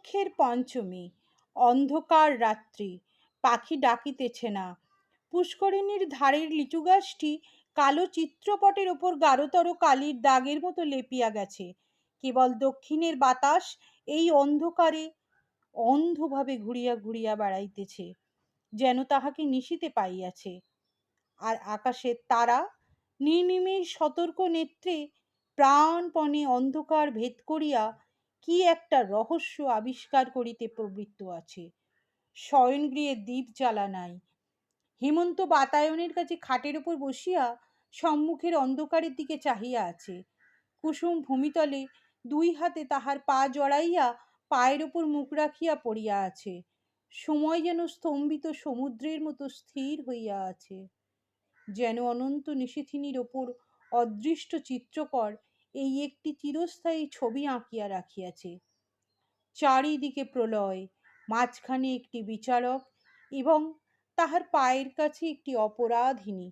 কৃষ্ণপক্ষের পঞ্চমী, অন্ধকার রাত্রি, পাখি ডাকিতেছে না। পুষ্করিণীর ধারের লিচু গাছটি কালো চিত্রপটের ওপর গাঢ়তর কালির দাগের মতো লেপিয়া গেছে। কেবল দক্ষিণের বাতাস এই অন্ধকারে অন্ধভাবে ঘুরিয়া ঘুরিয়া বেড়াইতেছে, যেন তাহাকে নিশিতে পাইয়াছে। আর আকাশের তারা নির্নিমেষ সতর্ক নেত্রে প্রাণপণে অন্ধকার ভেদ করিয়া কি একটা রহস্য আবিষ্কার করিতে প্রবৃত্ত আছে। শয়নগৃহে দীপ জ্বালা নাই। হেমন্ত বাতায়নের কাছে খাটের উপর বসিয়া সম্মুখের অন্ধকারের দিকে চাহিয়া আছে। কুসুম ভূমিতলে দুই হাতে তাহার পা জড়াইয়া পায়ের উপর মুখ রাখিয়া পড়িয়া আছে। সময় যেন স্তম্ভিত সমুদ্রের মতো স্থির হইয়া আছে, যেন অনন্ত নিশিথিনীর ওপর অদৃষ্ট চিত্রকর এই একটি চিরস্থায়ী ছবি আঁকিয়া রাখিয়াছে। চারিদিকে প্রলয়, মাঝখানে একটি বিচারক এবং তাহার পায়ের কাছে একটি অপরাধিনী।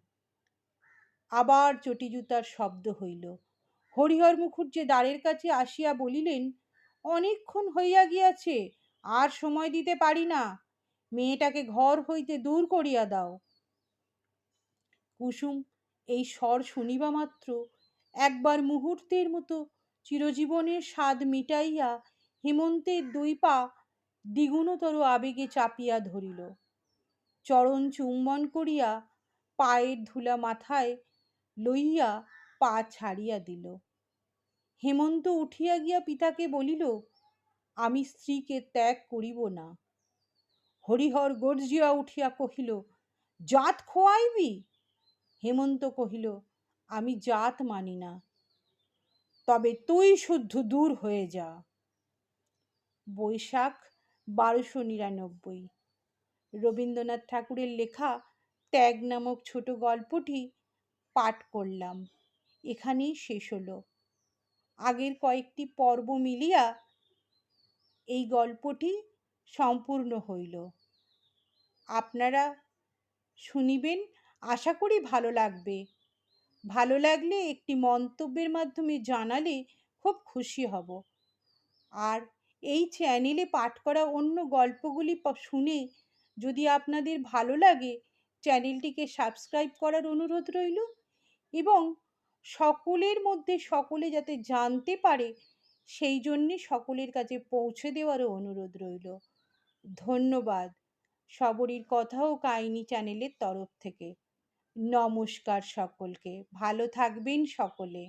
আবার চটি জুতার শব্দ হইল। হরিহর মুখুজ্জে দ্বারের কাছে আসিয়া বলিলেন, অনেকক্ষণ হইয়া গিয়াছে, আর সময় দিতে পারি না, মেয়েটাকে ঘর হইতে দূর করিয়া দাও। কুসুম এই স্বর শুনিবা মাত্র একবার মুহূর্তের মতো চিরজীবনের স্বাদ মিটাইয়া হেমন্তের দুই পা দ্বিগুণতর আবেগে চাপিয়া ধরিল। চরণ চুম্বন করিয়া পায়ের ধুলা মাথায় লইয়া পা ছাড়িয়া দিল। হেমন্ত উঠিয়া গিয়া পিতাকে বলিল, আমি স্ত্রীকে ত্যাগ করিব না। হরিহর গর্জিয়া উঠিয়া কহিল, জাত খোয়াইবি? হেমন্ত কহিল, আমি জাত মানি না। তবে তুই শুদ্ধ দূর হয়ে যা। বৈশাখ 1299। রবীন্দ্রনাথ ঠাকুরের লেখা ত্যাগ নামক ছোট গল্পটি পাঠ করলাম। এখানেই শেষ হলো। আগের কয়েকটি পর্ব মিলিয়া এই গল্পটি সম্পূর্ণ হইল। আপনারা শুনিবেন, আশা করি ভালো লাগবে। ভালো লাগলে একটি মন্তব্যের মাধ্যমে জানালে খুব খুশি হব। আর এই চ্যানেলে পাঠ করা অন্য গল্পগুলি শুনে যদি আপনাদের ভালো লাগে, চ্যানেলটিকে সাবস্ক্রাইব করার অনুরোধ রইল এবং সকলের মধ্যে সকলে যাতে জানতে পারে সেই জন্যে সকলের কাছে পৌঁছে দেওয়ারও অনুরোধ রইল। ধন্যবাদ সবরীর কথা ও কাহিনী চ্যানেলের তরফ থেকে। নমস্কার সকলকে, ভালো থাকবেন সকলে।